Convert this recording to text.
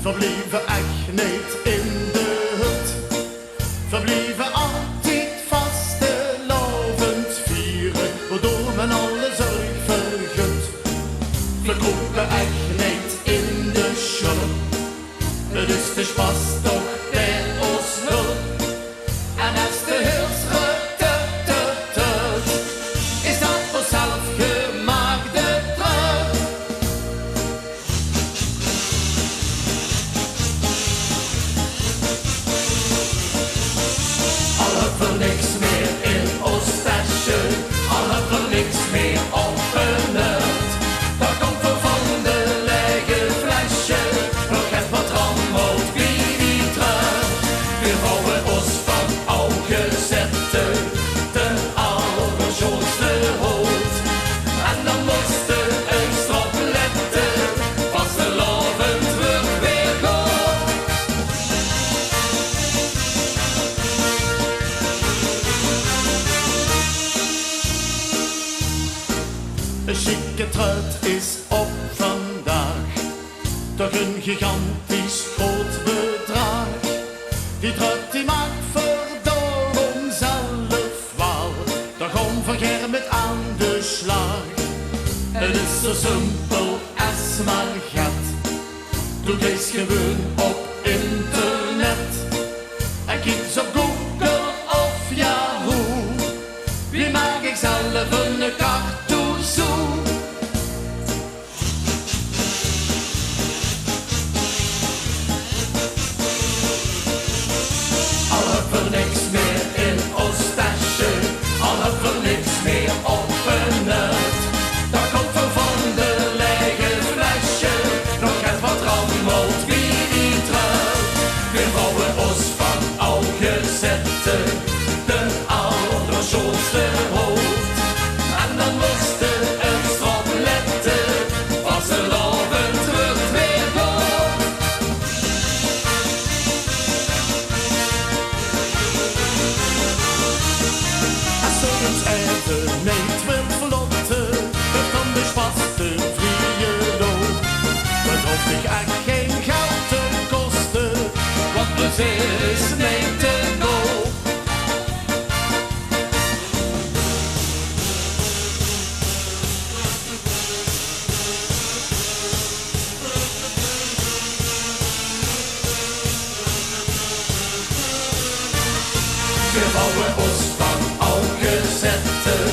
Verblieven echt niet in de hut. Verblieven altijd vastelovend vieren, waardoor men alle zorg vergut. Verkopen echt niet in de schulp, dus de spas toch bij ons hulp. En als de hulsrutte is dat voor zelfgemaakte terug. Al hebben we niks meer in ons tasje, al hebben we niks meer opgenukt. Daar komt er van de lege flesje nog het wat rammelt wie die terug. We houden ons van oude zetten, de allerschoonste hout. En dan moesten een strop letten, vastelovend wordt weer goed. Een chique truit is op vandaag, toch een gigantisch groot bedrag. Die truit die maakt verdorie zelf wel, daar komt Van Germet aan de slag. Het is zo simpel als maar gaat, doe eens gewoon op internet. En kies op Google of Yahoo, wie maak ik zelf een cartouche. Al hebben we niks meer in ons tasje, al hebben we niks meer opgenukt. Daar komt er van de lege flesje nog het wat rammelt wie die terug. We houden ons van oude zetten, de allerschoonste hout. En dan moesten een strop letten, vastelovend wordt weer goed. Als er eens even niet wil vlotten, dat kan de spas te vrije loop. Het hoeft zich echt geen geld te kosten, want plezier is niet te koop. We houden ons van oude zetten,